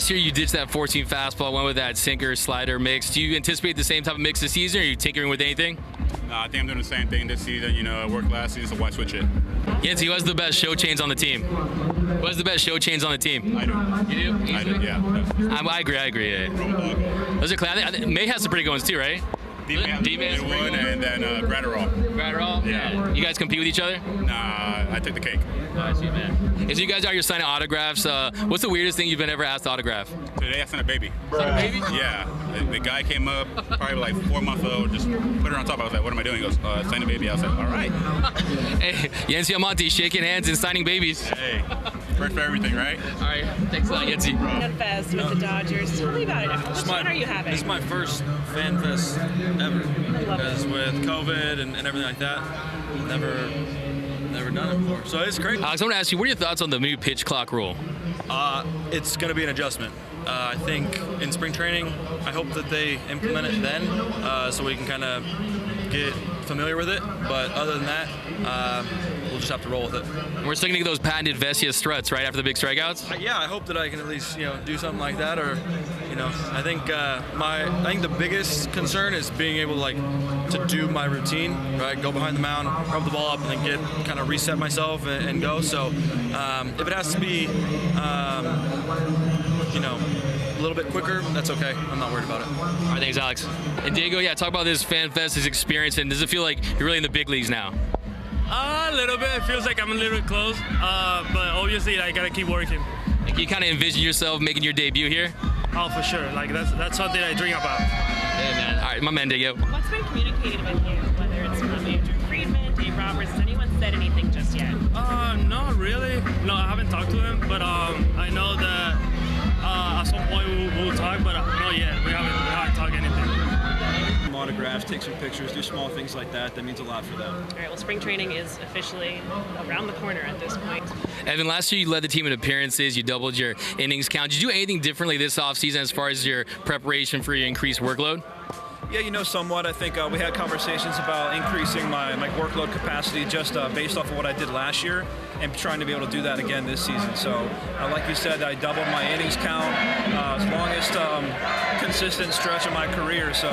last year you ditched that 14 fastball, went with that sinker slider mix. Do you anticipate the same type of mix this season, or are you tinkering with anything? I think I'm doing the same thing this season. You know, I worked last season, so why switch it? Yancy, who has the best show chains on the team? Who has the best show chains on the team? I do. You do? I do, yeah. I agree. Yeah. Those are clean. I think May has some pretty good ones too, right? D-Man one, and then Gratterall. Gratterall? Yeah. You guys compete with each other? Nah, I took the cake. Oh, I see, man. As you guys are signing autographs, what's the weirdest thing you've been ever asked to autograph? Today I sent a baby. Sent a baby? Yeah. The guy came up, probably like 4 months old, just put her on top. I was like, what am I doing? He goes, sign a baby. I was like, all right. Hey, Yancy Almonte shaking hands and signing babies. Hey, first for everything, right? All right, thanks a lot, Yancy. Fan Fest with the Dodgers. Tell me about it. Which one are you having? This is my first Fan Fest ever. Because with COVID and everything like that, never done it before. So it's great. Alex, I want to ask you, what are your thoughts on the new pitch clock rule? It's going to be an adjustment. I think in spring training, I hope that they implement it then so we can kind of get familiar with it. But other than that, we'll just have to roll with it. We're still going to get those patented Vessia struts, right, after the big strikeouts? Yeah, I hope that I can at least, do something like that. Or, I think the biggest concern is being able to do my routine, right? Go behind the mound, rub the ball up, and then kind of reset myself and go. So if it has to be, a little bit quicker, that's okay. I'm not worried about it. All right, thanks, Alex. And Diego, talk about this Fan Fest, this experience, and does it feel like you're really in the big leagues now? A little bit. It feels like I'm a little bit close, but obviously I gotta keep working. Like, you kind of envision yourself making your debut here? Oh, for sure. That's something I dream about. Hey, man. All right, my man, Diego. What's been communicated with you, whether it's from Andrew Friedman, Dave Roberts? Has anyone said anything just yet? Not really. No, I haven't talked to him, but I know that at some point we'll talk, but not yet. We haven't talked anything. Autographs, take some pictures, do small things like that. That means a lot for them. All right, well, spring training is officially around the corner at this point. Evan, last year you led the team in appearances. You doubled your innings count. Did you do anything differently this offseason as far as your preparation for your increased workload? Yeah, somewhat. I think we had conversations about increasing my workload capacity just based off of what I did last year and trying to be able to do that again this season. So, like you said, I doubled my innings count, longest consistent stretch of my career. So,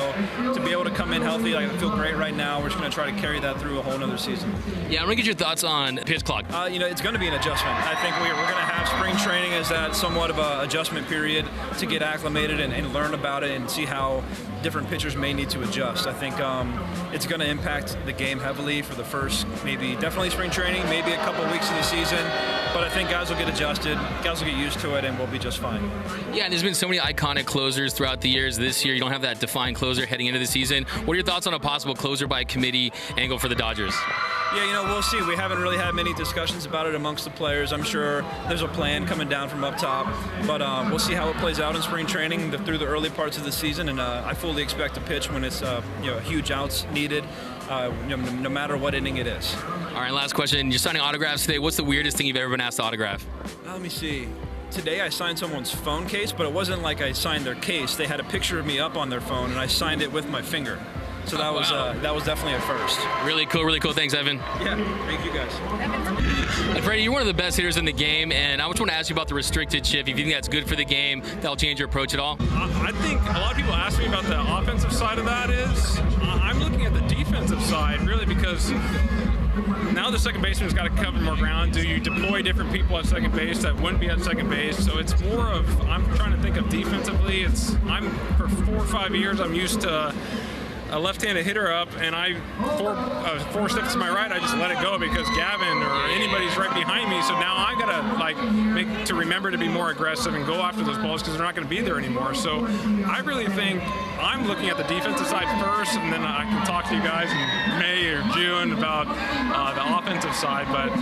to be able to come in healthy, I feel great right now. We're just going to try to carry that through a whole nother season. Yeah, I want to get your thoughts on pitch clock. It's going to be an adjustment. I think we're going to have spring training as that somewhat of an adjustment period to get acclimated and learn about it and see how different pitchers may need to adjust. I think it's going to impact the game heavily for the first, definitely spring training, maybe a couple weeks of the season. But I think guys will get adjusted, guys will get used to it, and we'll be just fine. Yeah, and there's been so many iconic closers throughout the years. This year, you don't have that defined closer heading into the season. What are your thoughts on a possible closer by committee angle for the Dodgers? Yeah, we'll see. We haven't really had many discussions about it amongst the players. I'm sure there's a plan coming down from up top, but we'll see how it plays out in spring training through the early parts of the season, and I fully expect to pitch when it's huge outs needed, no matter what inning it is. All right, last question. You're signing autographs today. What's the weirdest thing you've ever been asked to autograph? Let me see. Today I signed someone's phone case, but it wasn't like I signed their case. They had a picture of me up on their phone, and I signed it with my finger. So that was definitely a first. Really cool, really cool. Thanks, Evan. Yeah, thank you guys. And Freddie, you're one of the best hitters in the game, and I just want to ask you about the restricted shift. If you think that's good for the game, that'll change your approach at all? I think a lot of people ask me about the offensive side of that I'm looking at the defensive side, really, because now the second baseman's got to cover more ground. Do you deploy different people at second base that wouldn't be at second base? So it's more of, I'm trying to think of defensively. For 4 or 5 years, I'm used to a left-handed hitter up, and four steps to my right, I just let it go because Gavin or anybody's right behind me. So now I gotta remember to be more aggressive and go after those balls because they're not going to be there anymore. So I really think I'm looking at the defensive side first, and then I can talk to you guys in May or June about the offensive side. But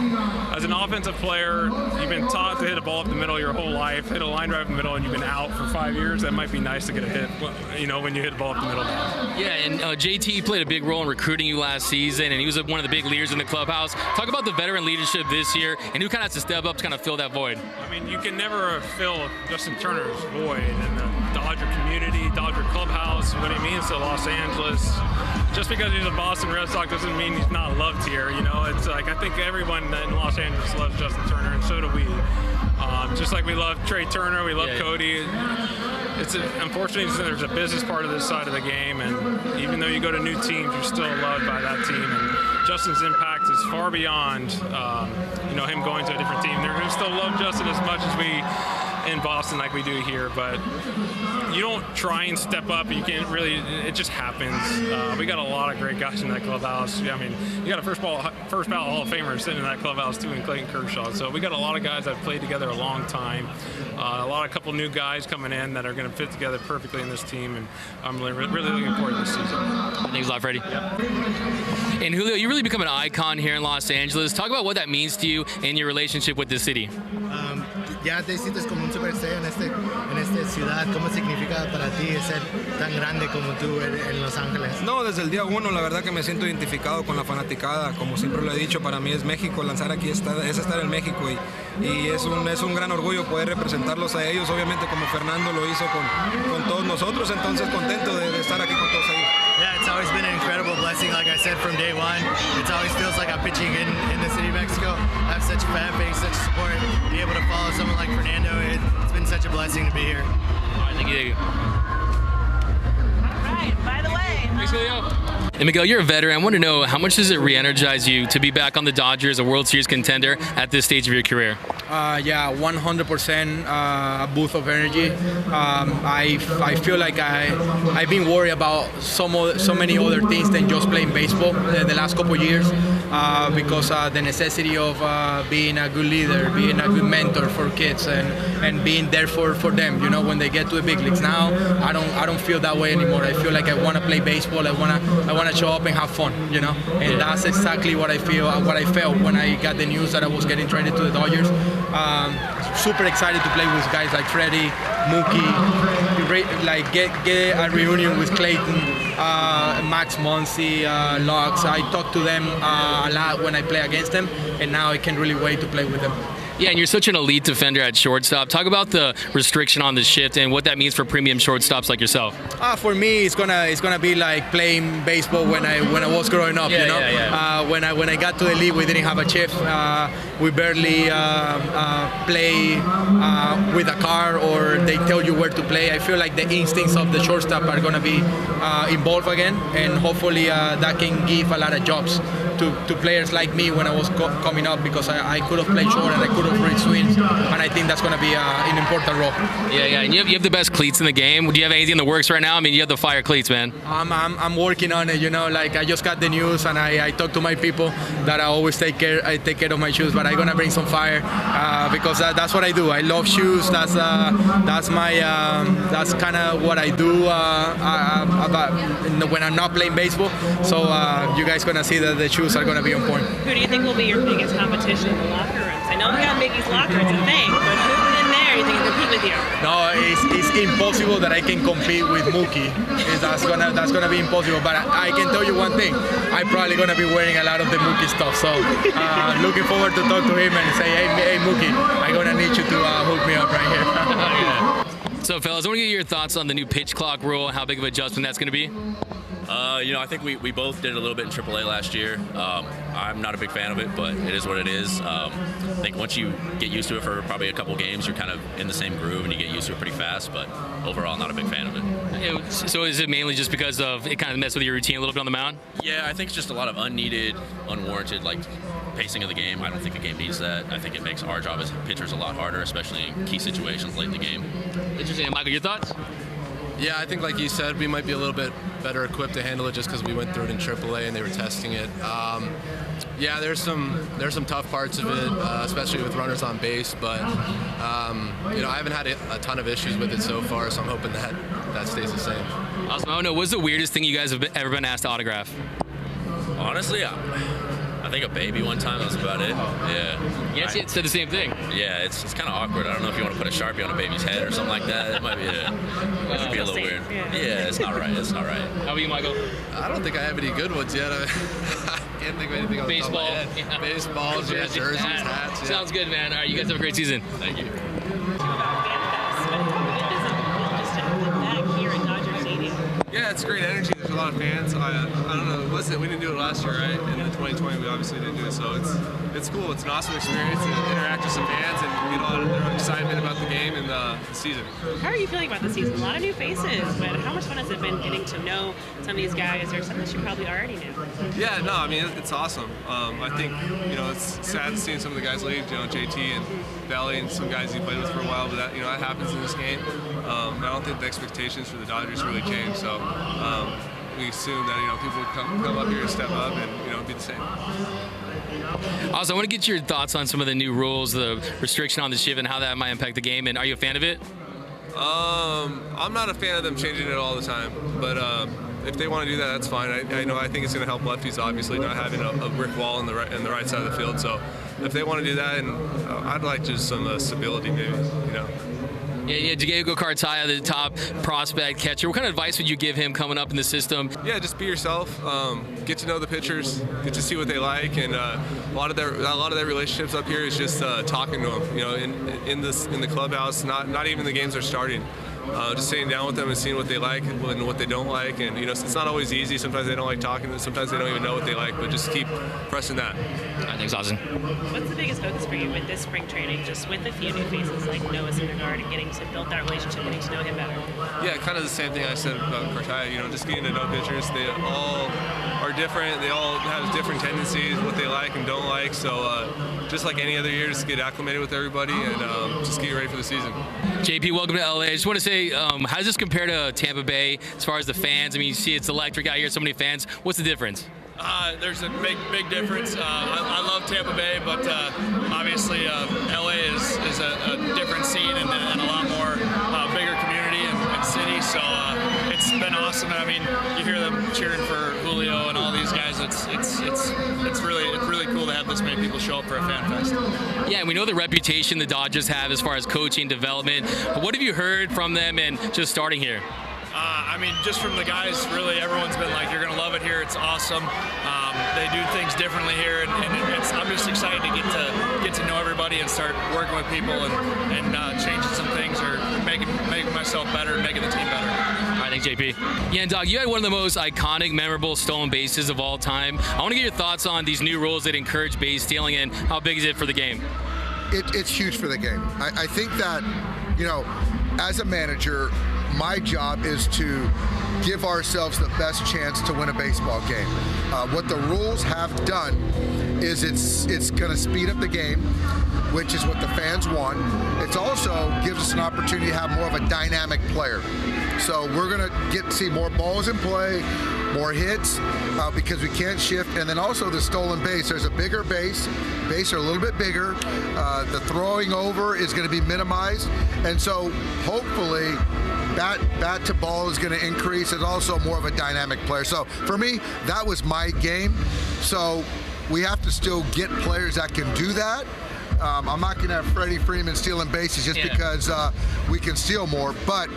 as an offensive player, you've been taught to hit a ball up the middle your whole life, hit a line drive in the middle, and you've been out for 5 years. That might be nice to get a hit, when you hit a ball up the middle now. Yeah, and JT played a big role in recruiting you last season, and he was one of the big leaders in the clubhouse. Talk about the veteran leadership this year, and who kind of has to step up to kind of fill that void. I mean, you can never fill Justin Turner's void in the Dodger community, Dodger clubhouse, what he means to Los Angeles. Just because he's a Boston Red Sox doesn't mean he's not loved here. It's like I think everyone in Los Angeles loves Justin Turner, and so do we. Just like we love Trey Turner, we love Cody. Unfortunately, there's a business part of this side of the game, and even though you go to new teams, you're still loved by that team. And Justin's impact is far beyond, him going to a different team. They're going to still love Justin as much as we in Boston like we do here, but you don't try and step up. You can't really. It just happens. We got a lot of great guys in that clubhouse. I mean, you got a first ballot Hall of Famer sitting in that clubhouse too, in Clayton Kershaw. So we got a lot of guys that have played together a long time. A couple new guys coming in that are going to fit together perfectly in this team, and I'm really looking forward to this season. Thanks a lot, Freddie. Yep. And Julio, you really become an icon here in Los Angeles. Talk about what that means to you and your relationship with this city. Ya te sientes como un superestrella en esta ciudad. ¿Cómo significa para ti ser tan grande como tú en Los Ángeles? No, desde el día uno, la verdad que me siento identificado con la fanaticada. Como siempre lo he dicho, para mí es México. Lanzar aquí es estar en México y es un gran orgullo poder representarlos a ellos. Obviamente, como Fernando lo hizo con todos nosotros, entonces contento de estar aquí con todos ellos. Yeah, it's always been an incredible blessing. Like I said from day one, it always feels like I'm pitching in the city of Mexico. I have such a fan base, such support. Be able to follow someone like Fernando, it's been such a blessing to be here. All right, thank you. All right, by the way. Thanks, Julio. And Miguel, you're a veteran. I want to know, how much does it re-energize you to be back on the Dodgers, a World Series contender, at this stage of your career? Yeah, 100% a boost of energy. I feel like I've been worried about so many other things than just playing baseball the last couple of years because the necessity of being a good leader, being a good mentor for kids, and being there for them. You know, when they get to the big leagues. Now, I don't feel that way anymore. I feel like I want to play baseball. I want to show up and have fun. You know, and that's exactly what I felt when I got the news that I was getting traded to the Dodgers. Super excited to play with guys like Freddie, Mookie, like get a reunion with Clayton, Max Muncy, Lux. I talk to them a lot when I play against them, and now I can't really wait to play with them. Yeah, and you're such an elite defender at shortstop. Talk about the restriction on the shift and what that means for premium shortstops like yourself. For me, it's gonna be like playing baseball when I was growing up. Yeah, you know, yeah. When I got to the league, we didn't have a shift. We barely play with a car, or they tell you where to play. I feel like the instincts of the shortstop are gonna be involved again, and hopefully that can give a lot of jobs to players like me when I was coming up, because I could have played short and I could have read swings, and I think that's going to be an important role. Yeah, and you have the best cleats in the game. Do you have anything in the works right now? I mean, you have the fire cleats, man. I'm working on it. You know, like I just got the news, and I talk to my people that I always take care of my shoes, but I'm gonna bring some fire because that's what I do. I love shoes. That's kind of what I do when I'm not playing baseball. So you guys gonna see that the shoes are gonna be on point. Who do you think will be your biggest competition in the locker rooms? I know we got Mickey's locker, it's a thing, but who in there you think can compete with you? No, it's impossible that I can compete with Mookie. That's gonna be impossible. But I can tell you one thing: I'm probably gonna be wearing a lot of the Mookie stuff. So looking forward to talk to him and say, hey Mookie, I'm gonna need you to hook me up right here. So, fellas, I want to get your thoughts on the new pitch clock rule and how big of an adjustment that's going to be. I think we both did a little bit in AAA last year. I'm not a big fan of it, but it is what it is. I think once you get used to it for probably a couple games, you're kind of in the same groove and you get used to it pretty fast, but overall, not a big fan of it. So is it mainly just because of it kind of messed with your routine a little bit on the mound? Yeah, I think it's just a lot of unneeded, unwarranted, pacing of the game. I don't think a game needs that. I think it makes our job as pitchers a lot harder, especially in key situations late in the game. Interesting. And Michael, your thoughts? Yeah, I think like you said, we might be a little bit better equipped to handle it just because we went through it in AAA and they were testing it. Yeah, there's some tough parts of it, especially with runners on base, but I haven't had a ton of issues with it so far, so I'm hoping that stays the same. Awesome. Oh no, what's the weirdest thing you guys have ever been asked to autograph? Honestly, I think a baby one time, that was about it. Yeah. Yes, it said the same thing. Yeah, it's kind of awkward. I don't know if you want to put a Sharpie on a baby's head or something like that. It might be a little weird. Yeah, it's not right. It's not right. How about you, Michael? I don't think I have any good ones yet. I can't think of anything on the top of my head. Yeah. Baseballs, yeah, jerseys, hats. Yeah. Sounds good, man. All right, you guys have a great season. Thank you. Just to have them back here at Dodger Stadium. Yeah, it's great energy. a lot of fans. I don't know. We didn't do it last year, right? And in 2020, we obviously didn't do it. So it's cool. It's an awesome experience to interact with some fans and get a lot of their excitement about the game and the season. How are you feeling about the season? A lot of new faces, but how much fun has it been getting to know some of these guys, or some that you probably already knew? Yeah, no, I mean it's awesome. I think it's sad seeing some of the guys leave. JT and Belly and some guys he played with for a while, but that that happens in this game. I don't think the expectations for the Dodgers really change. So we assume that people would come up here and step up and be the same. Also, I want to get your thoughts on some of the new rules, the restriction on the shift, and how that might impact the game. And are you a fan of it? I'm not a fan of them changing it all the time, but if they want to do that, that's fine. I think it's going to help lefties, obviously, not having a brick wall on the right side of the field. So if they want to do that, and I'd like just some stability, maybe. Yeah, Diego Cartaya, the top prospect catcher. What kind of advice would you give him coming up in the system? Yeah, just be yourself. Get to know the pitchers. Get to see what they like, and a lot of their relationships up here is just talking to them. In the clubhouse, not even the games are starting. Just sitting down with them and seeing what they like and what they don't like, and it's not always easy. Sometimes they don't like talking. Sometimes they don't even know what they like. But just keep pressing that. I think it's awesome. What's the biggest focus for you with this spring training, just with a few new faces like Noah Syndergaard and getting to build that relationship, getting to know him better? Yeah, kind of the same thing I said about Cartaya. Just getting to know pitchers. They all are different. They all have different tendencies, what they like and don't like. So just like any other year, just get acclimated with everybody and just get ready for the season. JP, welcome to LA. I just want to say, how does this compare to Tampa Bay as far as the fans? I mean, you see it's electric out here, so many fans. What's the difference? There's a big difference. I love Tampa Bay, but obviously LA is a different scene and a lot more bigger community and city. So it's been awesome. I mean, you hear them cheering for Julio and all these guys. It's really cool to have this many people show up for a fan fest. Yeah, and we know the reputation the Dodgers have as far as coaching development. But what have you heard from them and just starting here? I mean, just from the guys, really, everyone's been like, you're going to love it here. It's awesome. They do things differently here, and I'm just excited to get to know everybody and start working with people and changing some things or making myself better and making the team better. All right, thanks, JP. Yeah, and Doc, you had one of the most iconic, memorable stolen bases of all time. I want to get your thoughts on these new rules that encourage base stealing, and how big is it for the game? It's huge for the game. I think that, as a manager, my job is to give ourselves the best chance to win a baseball game. What the rules have done is it's going to speed up the game, which is what the fans want. It also gives us an opportunity to have more of a dynamic player. So we're going to get to see more balls in play, more hits, because we can't shift. And then also the stolen base. There's a bigger base. Base are a little bit bigger. The throwing over is going to be minimized. And so hopefully bat to ball is going to increase. It's also more of a dynamic player. So for me, that was my game. So we have to still get players that can do that. I'm not going to have Freddie Freeman stealing bases just because we can steal more, but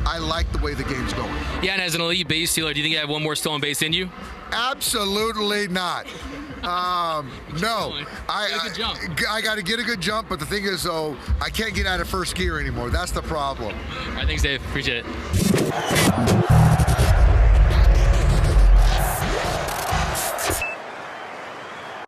I like the way the game's going. Yeah, and as an elite base stealer, do you think you have one more stolen base in you? Absolutely not. No, I got to get a good jump, but the thing is, though, I can't get out of first gear anymore. That's the problem. All right, thanks, Dave. Appreciate it.